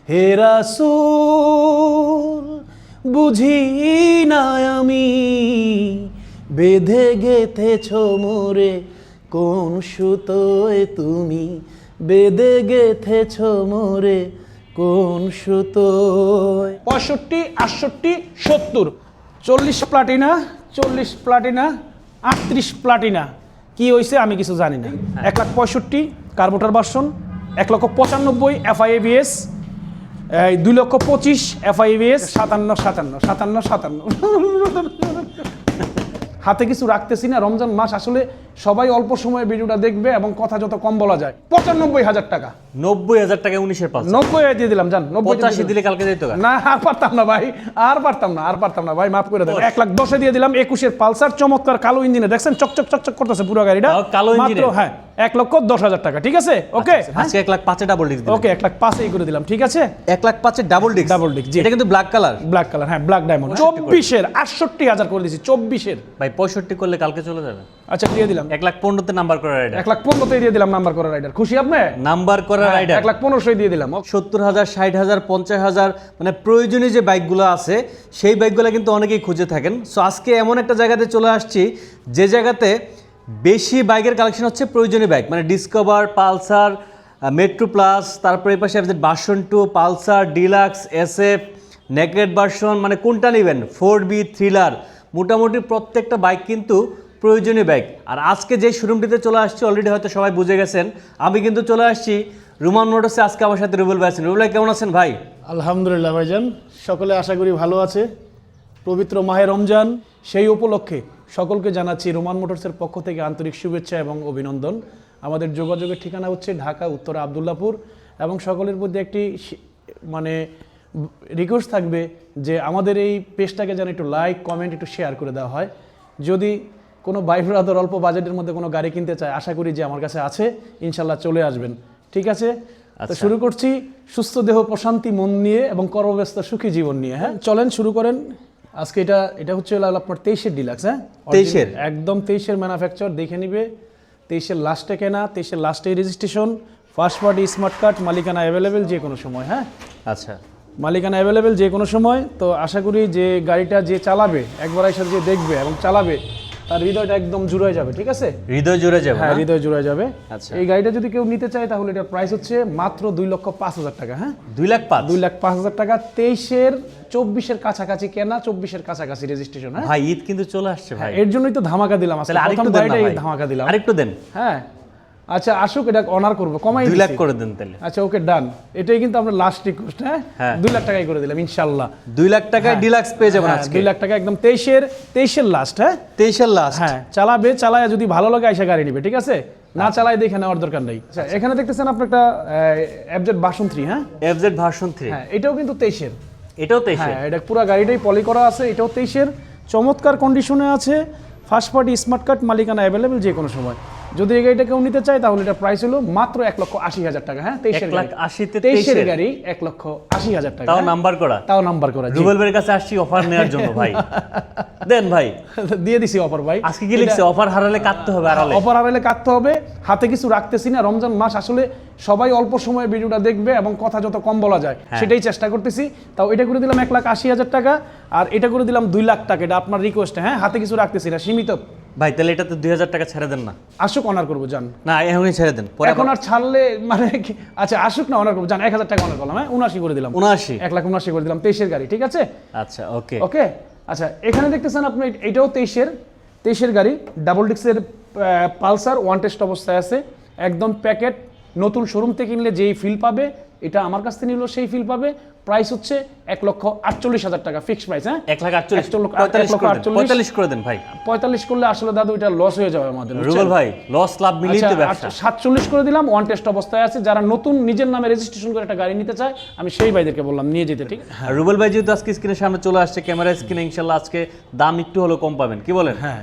হে রাসূল বুঝি না আমি বেঁধে গেথেছ মোরে কোন সুতোয় তুমি বেঁধে গেথেছ মোরে কোন সুতোয়। 65, 68, 70, 40 প্লাটিনা, 40 প্লাটিনা, 38 প্লাটিনা। কি হয়েছে আমি কিছু জানি না। 1,65,000 কার্বোটার ভার্সন, 1,95,000 FIABS, 2,25,000 FIABS, 57। হাতে কিছু রাখতেছি না, রমজান মাস আসলে সবাই অল্প সময়ে ভিডিওটা দেখবে এবং কথা যত কম বলা যায়। 95,000 টাকা। 90,000 টাকা 19-এর পালসার 90 দিয়ে দিলাম জান। 85 দিলে কালকে যেত না, আর পারতাম না ভাই, আর পারতাম না ভাই, মাফ করে দেন। 1,10,000 দিয়ে দিলাম 21-এর পালসার, চমৎকার কালো ইঞ্জিনে, দেখছেন চকচক করতেছে পুরো গাড়িটা, কালো ইঞ্জিনে। হ্যাঁ 1,10,000 টাকা, ঠিক আছে ওকে। আজকে 1,05,000 ডাবল ডিস্ক দিলাম। ওকে 1,05,000 করে দিলাম, ঠিক আছে। 1,05,000 ডাবল ডিস্ক। জি, এটা কিন্তু ব্ল্যাক কালার, হ্যাঁ ব্ল্যাক ডায়মন্ড। 24-এর 68,000 করে দিয়েছি, 24-এর। ভাই 65 করলে কালকে চলে যাবে। আচ্ছা দিয়ে দিলাম 1,15,000 তে নাম্বার করা রাইডার। 1,15,000 দিয়ে দিলাম নাম্বার করা রাইডার। খুশি আপনি? নাম্বার করা রাইডার 1,15,000 দিয়ে দিলাম। 70,000, 60,000, 50,000, মানে প্রয়োজনীয় যে বাইকগুলো আছে সেই বাইকগুলো কিন্তু অনেকেই খুঁজে থাকেন। সো আজকে এমন একটা জায়গাতে চলে আসছি যে জায়গাতে বেশি বাইকের কালেকশন হচ্ছে প্রয়োজনীয় বাইক, মানে ডিসকভার, পালসার, মেট্রো প্লাস, তারপরে এই পাশে version 2, Pulsar deluxe, SF, naked version, মানে কোনটা নেবেন, 4B, থ্রিলার, মোটামুটি প্রত্যেকটা বাইক কিন্তু প্রয়োজনীয় বাইক। আর আজকে যে শোরুমটিতে চলে আসছি অলরেডি হয়তো সবাই বুঝে গেছেন, আমি কিন্তু চলে আসছি রুমান মোটরসে। আজকে আমার সাথে রুবেল ভাই আছেন। রুবেল ভাই কেমন আছেন ভাই? আলহামদুলিল্লাহ ভাইজান, সকলে আশা করি ভালো আছে। পবিত্র মাহে রমজান, সেই উপলক্ষে সকলকে জানাচ্ছি রুমান মোটরসের পক্ষ থেকে আন্তরিক শুভেচ্ছা এবং অভিনন্দন। আমাদের যোগাযোগের ঠিকানা হচ্ছে ঢাকা উত্তরা আবদুল্লাপুর, এবং সকলের মধ্যে একটি মানে রিকোয়েস্ট থাকবে যে আমাদের এই পেজটাকে যেন একটু লাইক, কমেন্ট, একটু শেয়ার করে দেওয়া হয়। যদি কোনো ভাই ব্রাদার অল্প বাজেটের মধ্যে কোনো গাড়ি কিনতে চায়, আশা করি যে আমার কাছে আছে, ইনশাল্লাহ চলে আসবেন, ঠিক আছে। তো শুরু করছি সুস্থ দেহ প্রশান্তি মন নিয়ে এবং কর্মব্যস্ত সুখী জীবন নিয়ে। হ্যাঁ চলেন শুরু করেন। আজকে এটা হচ্ছে আপনার 23-এর ডিলাক্স। হ্যাঁ 23-এর একদম 23-এর ম্যানুফ্যাকচার, দেখে নিবে। 23-এর লাস্টে কেনা, 23-এর লাস্টে registration, first party smart card, মালিকানা অ্যাভেলেবেল যে কোনো সময়। হ্যাঁ আচ্ছা, মালিকানা অ্যাভেলেবেল যে কোনো সময়। তো আশা করি যে গাড়িটা যে চালাবে, একবার এসে যে দেখবে এবং চালাবে, তার হৃদয়টা একদম জুড়ে যাবে, ঠিক আছে। হৃদয় জুড়ে যাবে। হ্যাঁ হৃদয় জুড়ে যাবে। আচ্ছা, এই গাড়িটা যদি কেউ নিতে চায় তাহলে এটার প্রাইস হচ্ছে মাত্র 2,05,000 টাকা। হ্যাঁ 2,05,000 টাকা। 23-এর 24-এর কাছাকাছি কেনা, 24-এর কাছাকাছি রেজিস্ট্রেশন। হ্যাঁ ভাই ঈদ কিন্তু চলে আসছে ভাই, এর জন্যই তো ধামাকা দিলাম আজকে, প্রথম গাড়িটাই ধামাকা দিলাম। আরেকটু দেন। হ্যাঁ আচ্ছা আসুক, এটা অনার করবো, কমাই 2 লাখ করে দেন তাহলে। আচ্ছা ওকে ডান, এটাই কিন্তু আমরা লাস্ট রিকোয়েস্ট। হ্যাঁ 2 লাখ টাকাই করে দিলাম ইনশাআল্লাহ। 2 লাখ টাকায় ডিলাক্স পেয়ে যাবেন আজকে। 2 লাখ টাকা একদম 23-এর লাস্ট। হ্যাঁ 23-এর লাস্ট। হ্যাঁ চালায় যদি ভালো লাগে আইসা গাড়ি নিবে, ঠিক আছে। না চালায় দেখে নেওয়ার দরকার নেই। আচ্ছা এখানে দেখতেছেন আপনি একটা FZ ভার্সন 3। হ্যাঁ FZ ভার্সন 3, হ্যাঁ এটাও কিন্তু 23-এর। এটাও 23-এর। হ্যাঁ এটা পুরো গাড়িটাই পলি করা আছে, এটাও 23-এর, চমৎকার কন্ডিশনে আছে। ফার্স্ট পার্টি স্মার্ট কার্ড, মালিকানা অ্যাভেলেবেল যে কোনো সময়। যদি এই গাড়িটা কেউ নিতে চায় তাহলে এটা প্রাইস হলো মাত্র 1,80,000 টাকা। হ্যাঁ 23-এর গাড়ি 1,80,000 টাকা। তাও নাম্বার করা, রুবেল ভাইয়ের কাছে আসছি অফার নেওয়ার জন্য ভাই। দেন ভাই, দিয়ে দিছি অফার ভাই। আজকে কি লিখছে, অফার হারালে কাটতে হবে। অফার হারালে কাটতে হবে, হাতে কিছু রাখতেছি না। রমজান মাস আসলে সবাই অল্প সময়ে ভিডিওটা দেখবে এবং কথা যত কম বলা যায় সেটাই চেষ্টা করতেছি। তাও এটা করে দিলাম 1,80,000 টাকা, আর এটা করে দিলাম 2 লাখ টাকা। এটা আপনার রিকোয়েস্টে। হ্যাঁ হাতে কিছু রাখতেছি না, সীমিত ভাই। তাহলে এটাতে 2,000 টাকা ছেড়ে দেন না। আসুক অনার করবো জান। না এখনই ছেড়ে দেন, এখন আর ছাড়লে মানে আচ্ছা আসুক না, অনার করবো জান। 1,000 টাকা অনার করলাম। হ্যাঁ 79 করে দিলাম। 1,79 করে দিলাম। 23-এর গাড়ি, ঠিক আছে। আচ্ছা ওকে। আচ্ছা এখানে দেখতেছেন আপনি, এটাও 23-এর গাড়ি, ডাবল ডিস্কের পালসার, ওয়ান টেস্ট অবস্থায় আছে, একদম প্যাকেট। নতুন শোরুম থেকে কিনলে যেই ফিল পাবে, এটা আমার কাছ থেকে নিলেও সেই ফিল পাবে। প্রাইস হচ্ছে 1,48,000 টাকা ফিক্সড প্রাইস। হ্যাঁ 1,48,000 করে দেন ভাই। 45 করলে আসলে দাদু এটা লস হয়ে যাবে আমাদের, রুবেল ভাই। লস লাভ মিলিয়ে তো ব্যবসা। 47 করে দিলাম, ওয়ান টেস্ট অবস্থায় আছে। যারা নতুন নিজের নামে রেজিস্ট্রেশন করে একটা গাড়ি নিতে চায়, আমি সেই ভাইদেরকে বললাম নিয়ে যেতে, ঠিক। রুবেল ভাই যেহেতু আজকে স্ক্রিনের সামনে চলে আসছে, ক্যামেরা স্ক্রিনে, ইনশাআল্লাহ আজকে দাম একটু হলেও কম পাবেন, কি বলেন? হ্যাঁ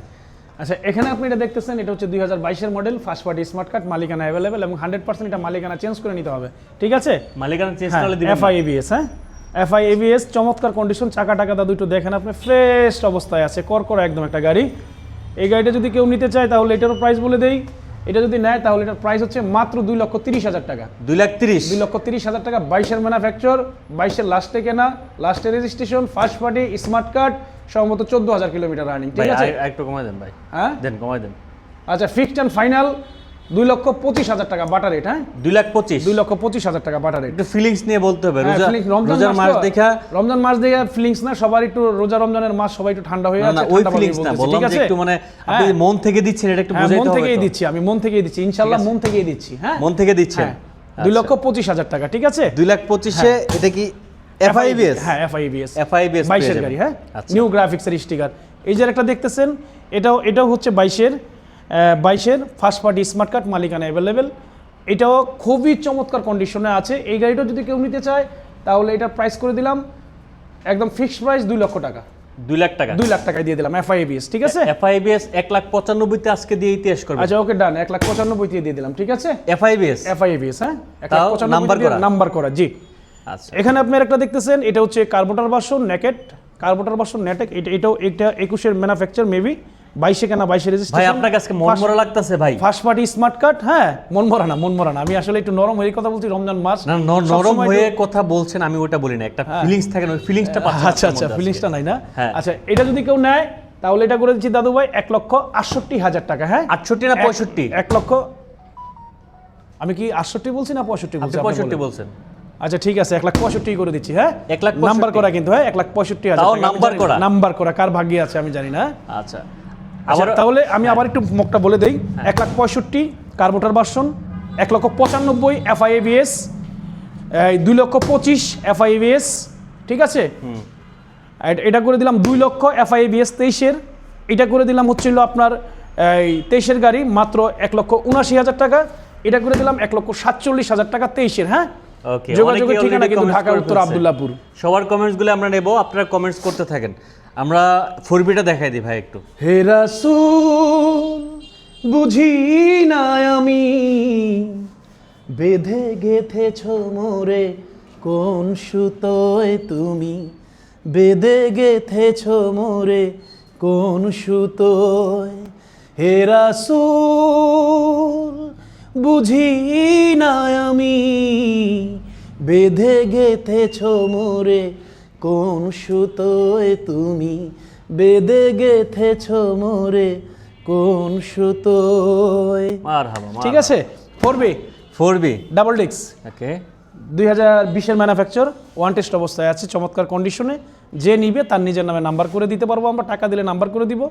আচ্ছা এখানে আপনি এটা দেখতেছেন, এটা হচ্ছে 2022-এর model, first party smart card, মালিকানা অ্যাভেলেবেল এবং 100% এটা মালিকানা চেঞ্জ করে নিতে হবে, ঠিক আছে। মালিকানা চেঞ্জ করলে দিবেন FIABS। হ্যাঁ FIABS চমৎকার কন্ডিশন, চাকা টাকা দাদু একটু দেখেন আপনি, ফ্রেশ অবস্থায় আছে, করকরা একদম একটা গাড়ি। এই গাড়িটা যদি কেউ নিতে চায় তাহলে এটারও প্রাইস বলে দেই এটা যদি নেয় তাহলে এটার প্রাইস হচ্ছে মাত্র 2,30,000 টাকা। 2,30,000 2,30,000 টাকা, 22-এর ম্যানুফ্যাকচার, 22-এর লাস্টে কেনা, লাস্টে registration, first party, smart card, সম্ভবত 14,000 কিলোমিটার রানিং। ঠিক ভাই আছে, একটু কমাই দেন ভাই, হ্যাঁ দেন কমাই দেন। আচ্ছা, ফিক্সড অ্যান্ড ফাইনাল 2,25,000 টাকা বাটার রেট। হ্যাঁ, 2,25,000 2,25,000 টাকা বাটার রেট। একটু ফিলিংস নিয়ে বলতে হবে। হ্যাঁ, feelings, রোজার মাস দেখা, রমজান মাস দেখে ফিলিংস না, সবার একটু রোজা রমজানের মাস, সবাই একটু ঠান্ডা হয়ে না আছে। ওই ঠান্ডা ফিলিংস না, বলতেছি, বললাম ঠিক যে আছে? একটু মানে আপনি হ্যাঁ। মন থেকে দিচ্ছেন, এটা একটু হ্যাঁ, বুঝাইতে মন হবে থেকেই তো। দিচ্ছি, আমি মন থেকেই দিচ্ছি, ইনশাআল্লাহ মন থেকেই দিচ্ছি। হ্যাঁ, মন থেকে দিচ্ছেন। হ্যাঁ, 2,25,000 টাকা। ঠিক আছে, 2,25,000 এটা কি FIBS? হ্যাঁ, FIBS FIBS 22-এর গাড়ি। হ্যাঁ, আচ্ছা। নিউ গ্রাফিক্সের স্টিকার। এই যে একটা দেখতেছেন, এটাও হচ্ছে 22-এর ফার্স্ট পার্টি স্মার্ট কার্ড, মালিকানা অ্যাভেলেবেল। এটাও খুবই চমৎকার কন্ডিশনে আছে। এই গাড়িটা যদি কেউ নিতে চায় তাহলে এটার প্রাইস করে দিলাম একদম ফিক্সড প্রাইস 2 লক্ষ টাকা। 2 লাখ টাকা, 2 লাখ টাকায় দিয়ে দিলাম FIBS। ঠিক আছে, FIBS 1,95,000 তে আজকে দিয়ে ইতিহাস করবে। আচ্ছা ওকে, ডান, 1,95,000 দিয়ে দিলাম। ঠিক আছে, FIBS FIBS, হ্যাঁ, তাও নাম্বার করা? নাম্বার করা, জি। আচ্ছা, এখানে আপনার একটা দেখতেছেন, এটা হচ্ছে কার্বোটার ভার্সন নেকেট, কার্বোটার ভার্সন নেটেক। এটা 21-এর ম্যানুফ্যাকচার, মেবি 22-এ কেনা, 22-এ ভাই রেজিস্ট্রেশন। আপনার কাছে মন মরা লাগতেছে ভাই। First party smart card. হ্যাঁ, মন মরা না, আমি আসলে একটু নরম হয়ে কথা বলছি, রমজান মাস। না, নরম হয়ে কথা বলছেন, আমি ওটা বলি না, একটা ফিলিংস থাকে না, ওই ফিলিংসটা পাচ্ছেন। আচ্ছা, ফিলিংসটা নাই না। হ্যাঁ। আচ্ছা, এটা যদি কেউ নেয় তাহলে এটা করে দিচ্ছি দাদু ভাই 1,68,000 টাকা। হ্যাঁ, 68 না 65? 1 লক্ষ, আমি কি 68 বলছি না 65 বলছি? আপনি আপনি 65 বলেন। বলছেন। আচ্ছা ঠিক আছে, 1,65,000 করে দিচ্ছি। হ্যাঁ, 1,65,000 নাম্বার করা কিন্তু। হ্যাঁ, 1,65,000 তাও টাকা। আমি নাম্বার জানি না, করা? নাম্বার করা কার ভাগ্যে আছে আমি জানি না। আচ্ছা, আবার তাহলে আমি আবার একটু মকটা বলে দেই। 1,65,000 কার্বোটার ভার্সন, 1,95,000 FIBS, 2,25,000 FIBS। ঠিক আছে, এটা করে দিলাম 2 লক্ষ FIBS 23-এর। এটা করে দিলাম হচ্ছিল আপনার 23-এর গাড়ি মাত্র 1,79,000 টাকা। এটা করে দিলাম 1,47,000 টাকা 23-এর। হ্যাঁ, ওকে, যোগাযোগের ঠিকানা কিন্তু ঢাকা উত্তর আব্দুল্লাহপুর। সবার কমেন্টসগুলো আমরা নেব, আপনারা কমেন্টস করতে থাকেন। আমরা 4Bটা দেখাই দিই ভাই একটু। হে রাসূল, বুঝি না আমি, বেঁধে গেথেছ মোরে কোন সুতোয় তুমি, বেঁধে গেথেছ মোরে কোন সুতোয়। হে রাসূল, বুঝি না আমি, বেঁধে গেথেছ মোরে কোন সুতোয় তুমি, বেঁধে গেথেছ মোরে কোন সুতোয়। মারহাবা, ঠিক আছে, 4B ডাবল ডিক্স, ওকে, 2020-এর ম্যানুফ্যাকচার, ওয়ান টেস্ট অবস্থায় আছে, চমৎকার কন্ডিশনে। যে নিবে তার নিজের নামে নাম্বার করে দিতে পারবো আমরা, টাকা দিলে নাম্বার করে দিব।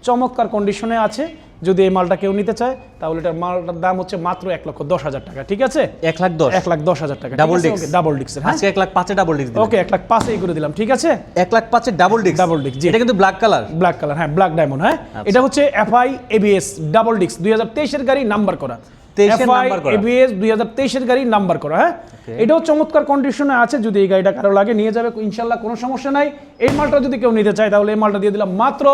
চমৎকার কন্ডিশনে আছে। যদি এই মালটা কেউ নিতে চায় তাহলে এটার মালটার দাম হচ্ছে মাত্র 1,10,000 টাকা। ঠিক আছে, 1,10,000 1,10,000 টাকা। ডাবল ডিক্স, ডাবল ডিক্সের। হ্যাঁ, আজকে 1,05,000 ডাবল ডিক্স দিলাম। ওকে, 1,05,000 করে দিলাম। ঠিক আছে, 1,05,000 ডাবল ডিক্স, ডাবল ডিক্স, জি। এটা কিন্তু ব্ল্যাক কালার, ব্ল্যাক কালার, হ্যাঁ, ব্ল্যাক ডায়মন্ড। হ্যাঁ, এটা হচ্ছে FIBS ডাবল ডিক্স, 2023-এর গাড়ি, নাম্বার করা। 23-এর নাম্বার করা, FIBS 2023-এর গাড়ি, নাম্বার করা। হ্যাঁ, এটাও চমৎকার কন্ডিশনে আছে। যদি এই গাড়িটা কারো লাগে নিয়ে যাবে ইনশাল্লাহ, কোনো সমস্যা নাই। এই মালটা যদি কেউ নিতে চায় তাহলে এই মালটা দিয়ে দিলাম মাত্র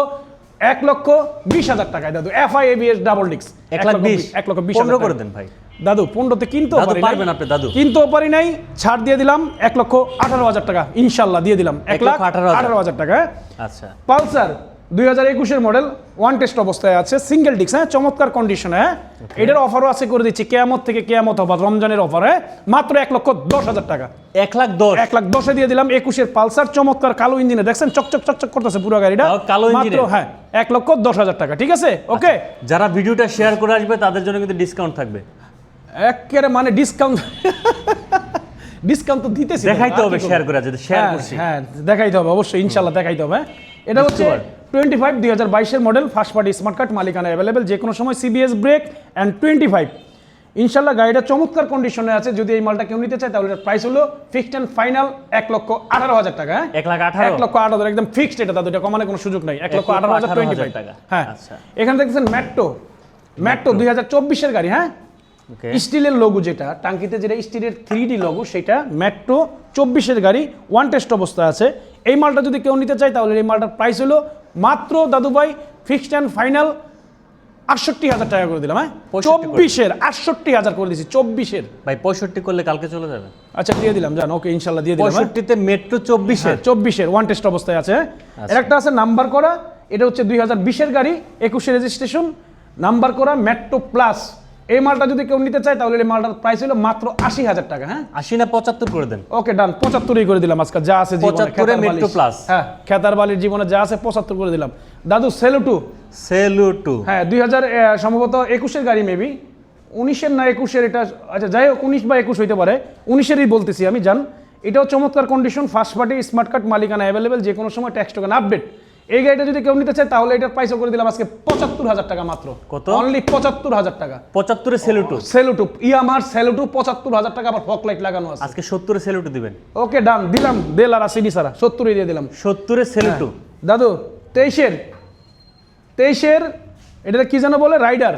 1,20,000 টাকায় দাদু। FIBS ডাবল ডিক্স 1,20,000, 1,20,000 করে দেন ভাই। দাদু 15-তে কিনতেও দাদু পারি নাই। পারবেন আপনি দাদু? কিনতেও পারি নাই, ছাড় দিয়ে দিলাম 1,18,000 টাকা ইনশাল্লাহ দিয়ে দিলাম 1,18,000 টাকা। আচ্ছা, পালসার 2021-এর মডেল, ওয়ান টেস্ট অবস্থায় আছে, সিঙ্গেল ডিস্ক। হ্যাঁ, চমৎকার কন্ডিশনে। হ্যাঁ, এটার অফারও আছে, করে দিচ্ছি কিয়ামত থেকে কিয়ামত অফার, রমজানের অফার। হ্যাঁ, মাত্র 1,10,000 টাকা, 1,10,000 1,10,000 দিয়ে দিলাম। 21-এর পালসার, চমৎকার কালো ইঞ্জিনে, দেখছেন চকচক চকচক করতেছে পুরো গাড়িটা, তাও কালো ইঞ্জিনে। মাত্র, হ্যাঁ, 1,10,000 টাকা। ঠিক আছে, ওকে। যারা ভিডিওটা শেয়ার করে আসবে তাদের জন্য কিন্তু ডিসকাউন্ট থাকবে। একেবারে মানে ডিসকাউন্ট ডিসকাউন্ট তো দিতেছি, দেখাইতে হবে শেয়ার করে, যদি শেয়ার হ্যাঁ, করছি। হ্যাঁ, দেখাইতে হবে অবশ্যই, ইনশাল্লাহ দেখাইতে হবে। এটা হচ্ছে 25 2022-এর model, first party smart card, মালিকানা অ্যাভেলেবেল, যে কোনো সময় CBS ব্রেক অ্যান্ড 25। ইনশাল্লাহ গাড়িটা চমৎকার কন্ডিশনে আছে। যদি এই মালটা কেউ নিতে চায় তাহলে এর প্রাইস হলো ফিক্সড অ্যান্ড ফাইনাল 1,18,000 টাকা। হ্যাঁ, 1,18,000, 1,18,000 একদম ফিক্সড। এটা দাদু, এটা কমানোর কোনো সুযোগ নাই। 1,18,000 টাকা। হ্যাঁ, আচ্ছা, এখানে দেখতেছেন ম্যাট্টো 2024-এর গাড়ি। হ্যাঁ, ওকে, স্টিলের লোগো, যেটা টাঙ্কিতে যেটা স্টিলের 3D লোগো, সেটা ম্যাট্রো 24-এর গাড়ি, ওয়ান টেস্ট অবস্থা আছে। এই মালটা যদি কেউ নিতে চায় তাহলে এই মালটার প্রাইস হলো মাত্র দাদু ভাই ফিক্সড অ্যান্ড ফাইনাল 68,000 টাকা করে দিলাম। হ্যাঁ, 24-এর 68,000 করে দিয়েছি, 24-এর ভাই 65 করলে কালকে চলে যাবে। আচ্ছা দিয়ে দিলাম, জান, ওকে, ইনশাল্লাহ দিয়ে দিলাম। 65-তে মেট্রো 24-এর, 24-এর ওয়ান টেস্ট অবস্থায় আছে। এর একটা আছে নাম্বার করা, এটা হচ্ছে 2020-এর গাড়ি, 21-এর রেজিস্ট্রেশন, নাম্বার করা, মেট্রো প্লাস এই মালটা যদি কেউ নিতে চায় তাহলে এই মালটার প্রাইস হলো মাত্র 80,000 টাকা। হ্যাঁ 80 না 75 করে দেন। ওকে ডান, 75ই করে দিলাম আজকে যা আছে জীবনে 75 এ মেট্রো প্লাস। হ্যাঁ খেতার বালির জীবনে যা আছে 75 করে দিলাম। দাদু সেলুটু হ্যাঁ 2000 সম্ভবত 21-এর গাড়ি মেবি 19-এর না 21-এর এটা, আচ্ছা যাই হোক 19 বা 21 হইতে পারে, 19-এরই বলতেছি আমি জান। এটাও চমৎকার condition, first party, smart card, মালিকানা অ্যাভেলেবেল, যে কোনো সময় ট্যাক্স টোকেন আপডেট। এই গাড়িটা যদি কেউ নিতে চায় তাহলে এটার প্রাইসও করে দিলাম আজকে 75,000 টাকা মাত্র। কত? অনলি 75,000 টাকা। 75 এ সেলুটো। সেলুটু ইয়ামার সেলুটু 75,000 টাকা, আবার ফক লাইট লাগানো আছে। আজকে 70 এ সেলুটো দিবেন। ওকে ডান, দিলাম দেল আর সিডি সারা 70ই দিয়ে দিলাম। 70 এ সেলুটো। দাদু 23-এর এটাতে কি যেন বলে, রাইডার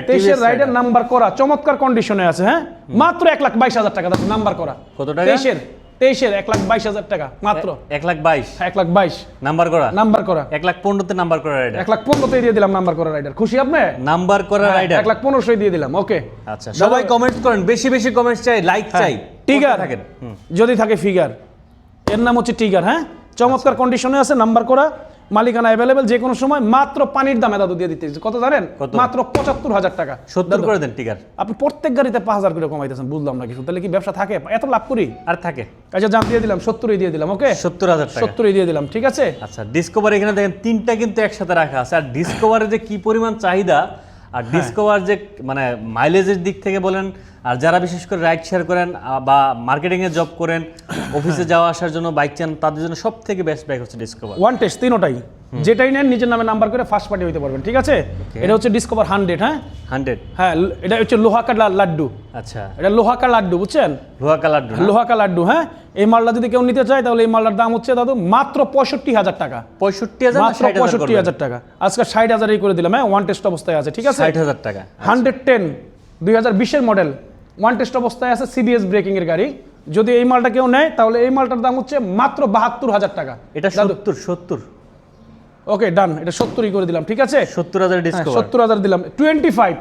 23-এর রাইডার নাম্বার করা, চমৎকার কন্ডিশনে আছে। হ্যাঁ মাত্র 1,22,000 টাকা দাদু, নাম্বার করা। কত টাকা? 23-এর 1,22,000 টাকা মাত্র। 1,22,000 1,22,000 নাম্বার করা। 1,15,000 তে নাম্বার করা রাইডার। 1,15,000 দিয়ে দিলাম নাম্বার করা রাইডার। খুশি আপনি? নাম্বার করা রাইডার 1,15,000 দিয়ে দিলাম। ওকে আচ্ছা, সবাই কমেন্ট করেন, বেশি বেশি কমেন্টস চাই, লাইক চাই। টিগার থাকেন যদি থাকে ফিগার, এর নাম হচ্ছে টিগার। হ্যাঁ চমৎকার কন্ডিশনে আছে, নাম্বার করা, মালিকানা অ্যাভেলেবেল, যে কোনো সময়। মাত্র পানির দামে দাদু দিয়ে দিতে কত জানেন? মাত্র 75,000 টাকা। 70 করে দেন টিগার। আপনি প্রত্যেক গাড়িতে 5,000 করে কমাইতেছেন, বুঝলাম না কিছু। তাহলে কি ব্যবসা থাকে? এত লাভ করি আর থাকে। আচ্ছা জান দিয়ে দিলাম, 70ই দিয়ে দিলাম। ওকে 70,000 টাকা। 70ই দিয়ে দিলাম, ঠিক আছে। আচ্ছা ডিসকভার এখানে দেখেন তিনটা কিন্তু একসাথে রাখা আছে। আর ডিসকভারে যে কি পরিমাণ চাহিদা, আর ডিসকভার যে মানে মাইলেজের দিক থেকে বলেন, আর যারা বিশেষ করে রাইড শেয়ার করেন বা মার্কেটিং এ জব করেন, অফিসে যাওয়া আসার জন্য বাইক চান, তাদের জন্য সব থেকে বেস্ট বাইক হচ্ছে ডিসকভার। ওয়ান টেস্ট তিনোটাই, যেটাই নেন নিজের নামে নাম্বার করে ফার্স্ট পার্টি হইতে পারবেন, ঠিক আছে। এটা হচ্ছে ডিসকভার 100। হ্যাঁ 100। হ্যাঁ এটা হচ্ছে লোহা কা লাড্ডু। আচ্ছা এটা লোহা কা লাড্ডু, বুঝছেন? লোহা কা লাড্ডু। লোহা কা লাড্ডু। হ্যাঁ এই মালটা যদি কেউ নিতে চায় তাহলে এই মালটার দাম হচ্ছে দাদু মাত্র 65,000 টাকা। 65,000 মাত্র 65,000 টাকা। আজকে 60,000-ই করে দিলাম। হ্যাঁ ওয়ান টেস্ট অবস্থায় আছে, ঠিক আছে। 60,000 টাকা। 110 2020-এর মডেল, ওয়ান টেস্ট অবস্থায় আছে, সিবিএস ব্রেকিং এর গাড়ি। যদি এই মালটা কেউ নেয় তাহলে এই মালটার দাম হচ্ছে মাত্র 72,000 টাকা। এটা 70। ওকে ডান, এটা 70ই করে দিলাম, ঠিক আছে। 70,000 ডিসকভার। 70,000 দিলাম। 25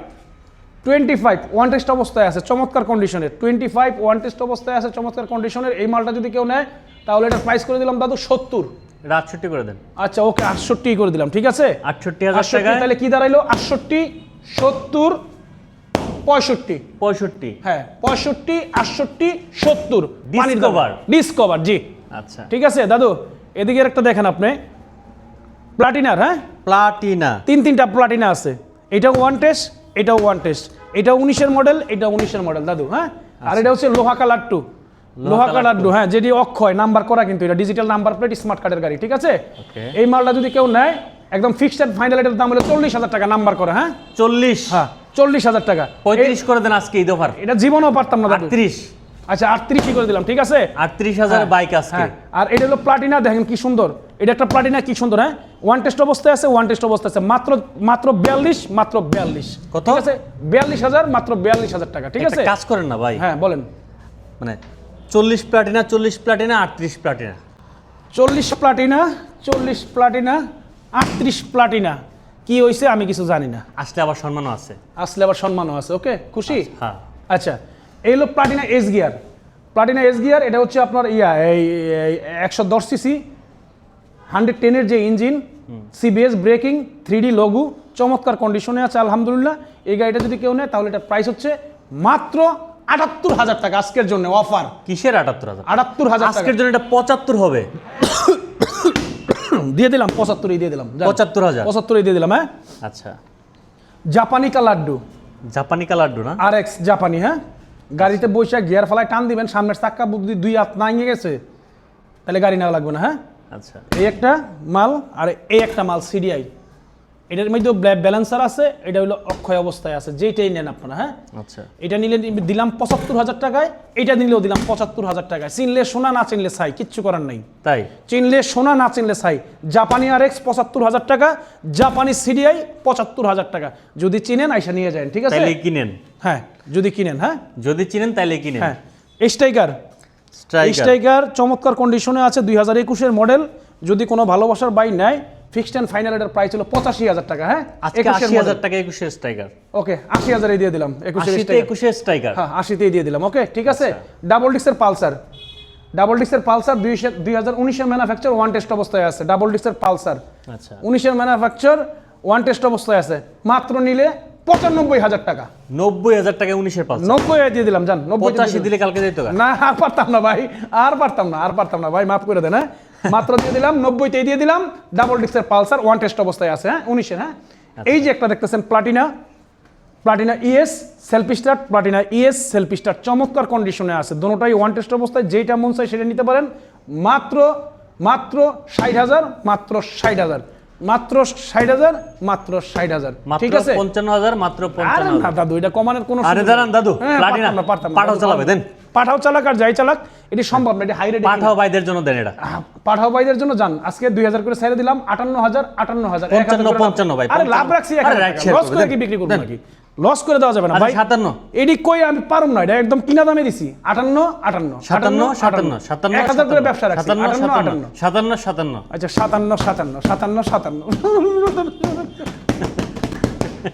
ওয়ান টেস্ট অবস্থায় আছে, চমৎকার কন্ডিশনের। 25 ওয়ান টেস্ট অবস্থায় আছে, চমৎকার কন্ডিশনের। এই মালটা যদি কেউ নেয় তাহলে এটা প্রাইস করে দিলাম দাদু 70। এটা 68 করে দেন। আচ্ছা ওকে 68 করে দিলাম, ঠিক আছে। 68,000 টাকা। তাহলে কি দাঁড়াইলো? 68 70 65। হ্যাঁ 65 68 70 ডিসকভার জি। আচ্ছা ঠিক আছে দাদু, এদিকে একটা দেখেন আপনি, প্লাটিনার। হ্যাঁ প্লাটিনা, তিনটা প্লাটিনা আছে। এটাও ওয়ান টেস্ট, এটাও ওয়ান টেস্ট। এটা 19-এর মডেল, এটা 19-এর মডেল দাদু। হ্যাঁ আর এটা হচ্ছে লোহা কালার 2। লোহা কালার 2 হ্যাঁ, যেটি অক্ষয় নাম্বার করা, কিন্তু এটা ডিজিটাল নাম্বার প্লেট, স্মার্ট কার্ডের গাড়ি, ঠিক আছে। এই মালটা যদি কেউ নেয় একদম ফিক্সড এন্ড ফাইনাল, এটার দাম হলো 40,000 টাকা, নাম্বার করা। হ্যাঁ 40। হ্যাঁ 40,000 টাকা। 35 করে দেন আজকে ঈদ অফার। এটা জীবনও পারতাম না দাদু। 38। আচ্ছা 38 করে দিলাম, ঠিক আছে। 38,000 বাইক আজকে। আর এটা হলো প্লাটিনা, দেখেন কি সুন্দর। এটা একটা প্লাটিনা, কি সুন্দর। হ্যাঁ ওয়ান টেস্ট অবস্থায় আছে, মাত্র 42। কত? ঠিক আছে 42,000, মাত্র 42,000 টাকা, ঠিক আছে। কাজ করেন না ভাই। হ্যাঁ বলেন। মানে 40 প্লাটিনা 38 প্লাটিনা। 40 প্লাটিনা 38 প্লাটিনা কি হইছে আমি কিছু জানি না। আসলে আবার সম্মানও আছে। সম্মানও আছে। ওকে খুশি? হ্যাঁ আচ্ছা এই হলো প্লাটিনা এস গিয়ার। এটা হচ্ছে আপনার এই 110 সিসি 110-এর যে engine, CBS breaking, 3D logo, চমৎকার কন্ডিশনে আছে আলহামদুলিল্লাহ। এই গাড়িটা যদি কেউ নেয় তাহলে এটা প্রাইস হচ্ছে মাত্র 78,000 টাকা আজকের জন্য অফার। কিসের 78,000? 78,000 আজকের জন্য এটা 75 হবে। দিয়ে দিলাম 75-ই দিয়ে দিলাম। 75,000 75-ই দিয়ে দিলাম। হ্যাঁ আচ্ছা জাপানি কা লাড্ডু না RX জাপানি। হ্যাঁ গাড়িতে বসে গিয়ার ফেলায় টান দিবেন, সামনের চাক্কা বুদ্ধি 2 হাত নাইয়ে গেছে, তাহলে গাড়ি নেওয়া লাগবে না। হ্যাঁ আচ্ছা এই একটা মাল আর এই একটা মাল CDI। এটার মধ্যে ব্যালেন্সার আছে, এটা হলো অক্ষয় অবস্থায় আছে, যেটাই নেন আপনারা। হ্যাঁ আচ্ছা এটা নিলে দিলাম 75,000 টাকায়, এটা নিলেও দিলাম 75,000 টাকায়। চিনলে সোনা, না চিনলে ছাই, কিচ্ছু করার নেই। তাই চিনলে সোনা, না চিনলে ছাই। জাপানি RX 75,000 টাকা, জাপানি CDI 75,000 টাকা। যদি চিনেন আইসা নিয়ে যান, ঠিক আছে। তাহলে কিনেন। হ্যাঁ যদি কিনেন। হ্যাঁ যদি চিনেন তাহলে কিনেন। হ্যাঁ স্ট্রাইকার চমৎকার কন্ডিশনে আছে, 2021-এর মডেল। যদি কোনো ভালোবাসার বাইক নেয়, ফিক্সড এন্ড ফাইনাল এটার প্রাইস হলো 85,000 টাকা। হ্যাঁ আজকে 80,000 টাকা 21-এর স্ট্রাইকার। ওকে 80,000-এই দিয়ে দিলাম। 21-এর স্ট্রাইকার। হ্যাঁ 80-তেই দিয়ে দিলাম। ওকে ঠিক আছে। ডাবল ডিস্কের পালসার 2019-এর ম্যানুফ্যাকচার, ওয়ান টেস্ট অবস্থায় আছে। ডাবল ডিস্কের পালসার, আচ্ছা 19-এর ম্যানুফ্যাকচার, ওয়ান টেস্ট অবস্থায় আছে। মাত্র নিলে 95,000 টাকা। 90,000 টাকা 19-এর পালসার। 90 দিয়ে দিলাম, জান 90 85 দিলে কালকে যেত গা। না আর পারতাম না ভাই, আর পারতাম না ভাই, মাফ করে দেন। হ্যাঁ মাত্র দিয়ে দিলাম 90-তেই দিয়ে দিলাম। ডাবল ডিক্সের পালসার, ওয়ান টেস্ট অবস্থায় আছে। হ্যাঁ 19-এর। হ্যাঁ এই যে একটা দেখতেছেন Platina ES self start, Platina ES self start চমৎকার কন্ডিশনে আছে, দুটোটাই ওয়ান টেস্ট অবস্থায়। যেটা মন চাই সেটা নিতে পারেন। মাত্র 60,000, মাত্র 60,000, মাত্র 60,000, মাত্র 60,000। ঠিক আছে 55,000, মাত্র আরে 55,000। না দাদু, এটা কমানোর কোনো আরে দাঁড়ান দাদু, হ্যাঁ, প্লাটিনা পারতাম না, পাঠাও চালাবে দেন। পাঠাও চালাক আর যাই চালাক এটি সম্ভব না, এটি হাই রেট। পাঠাও ভাইদের জন্য দেন এটা। পাঠাও ভাইদের জন্য যান, আজকে 2,000 করে ছেড়ে দিলাম। 58,000, 58,000, 55 ভাই, আরে লাভ রাখছি, আরে রাইট শেয়ার লস করে দেন। কি বিক্রি করব নাকি? লস করে দেওয়া যাবে না আচ্ছা, ভাই। 57, এডি কই আমি পারুম না, এটা একদম কিনা দামে দিছি। 58, 1000 করে ব্যবসা রাখছি। 57। আচ্ছা 57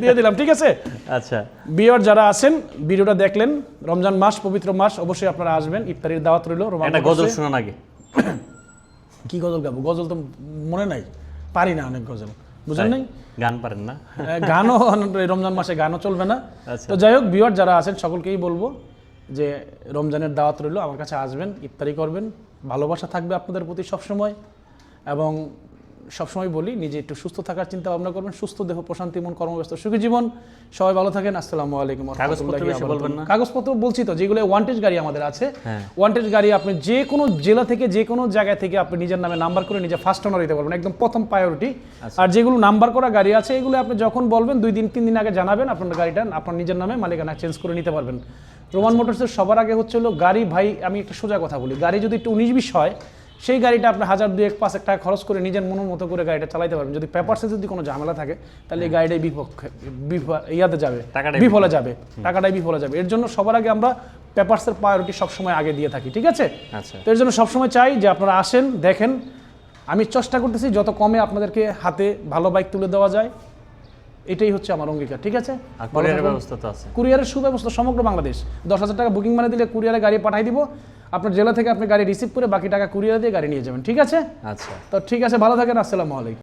দিয়ে দিলাম, ঠিক আছে। আচ্ছা বিয়ার যারা আছেন ভিডিওটা দেখলেন, রমজান মাস, পবিত্র মাস, অবশ্যই আপনারা আসবেন, ইফতারির দাওয়াত রইল। একটা গজল শোনান আগে। কি গজল গাবো? গজল তো মনে নাই, পারি না অনেক গজল, বুঝেন নাই। গান পারেন না? গানও রমজান মাসে গানও চলবে না। আচ্ছা। তো যাই হোক, বিয়ার যারা আছেন সকলকেই বলবো যে রমজানের দাওয়াত রইল, আমার কাছে আসবেন, ইফতারি করবেন, ভালোবাসা থাকবে আপনাদের প্রতি সবসময়। এবং সবসময় বলি, নিজে একটু সুস্থ থাকার চিন্তা ভাবনা করবেন। সুস্থ দেহ, প্রশান্তি মন, কর্মব্যস্ত সুখী জীবন। সবাই ভালো থাকেন। আসসালামু আলাইকুম। কাগজপত্র বেশি বলবেন না। কাগজপত্র বলছি তো, যেগুলো ওয়ান্টেজ গাড়ি আমাদের আছে। হ্যাঁ। ওয়ান্টেজ গাড়ি আপনি যে কোনো জেলা থেকে, যে কোনো জায়গা থেকে আপনি নিজের নামে নাম্বার করে নিজে ফার্স্ট ওনার দিতে পারবেন, একদম প্রথম প্রায়োরিটি। আর যেগুলো নাম্বার করা গাড়ি আছে, এগুলো আপনি যখন বলবেন 2-3 দিন আগে জানাবেন, আপনার গাড়িটা আপনার নিজের নামে মালিকানা চেঞ্জ করে নিতে পারবেন। রোমান মোটরসের সবার আগে হচ্ছে হলো গাড়ি। ভাই আমি একটা সোজা কথা বলি, গাড়ি যদি একটু 19-20 হয়, সেই গাড়িটা আপনি 1,000-2,1,5 টাকা খরচ করে নিজের মনের মতো করে গাড়িটা চালাতে পারবেন। যদি পেপারসে যদি কোনো ঝামেলা থাকে, তাহলে এই গাড়িটাই ইয়াতে যাবে, বিফলে যাবে, টাকাটাই বিফলে যাবে। এর জন্য সবার আগে আমরা পেপারসের প্রায়োরিটি সবসময় আগে দিয়ে থাকি, ঠিক আছে। আচ্ছা। তো এর জন্য সবসময় চাই যে আপনারা আসেন, দেখেন। আমি চেষ্টা করতেছি যত কমে আপনাদেরকে হাতে ভালো বাইক তুলে দেওয়া যায়, এটাই হচ্ছে আমার অঙ্গীকার, ঠিক আছে। আর কুরিয়ারের ব্যবস্থা তো আছে। কুরিয়ারের সুব্যবস্থা সমগ্র বাংলাদেশ। 10,000 টাকা বুকিং মানে দিলে কুরিয়ারে গাড়ি পাঠাই দিব। আপনার জেলা থেকে আপনি গাড়ি রিসিভ করে বাকি টাকা কুরিয়ারে দিয়ে গাড়ি নিয়ে যাবেন, ঠিক আছে। আচ্ছা। তো ঠিক আছে, ভালো থাকেন। আসসালামু আলাইকুম।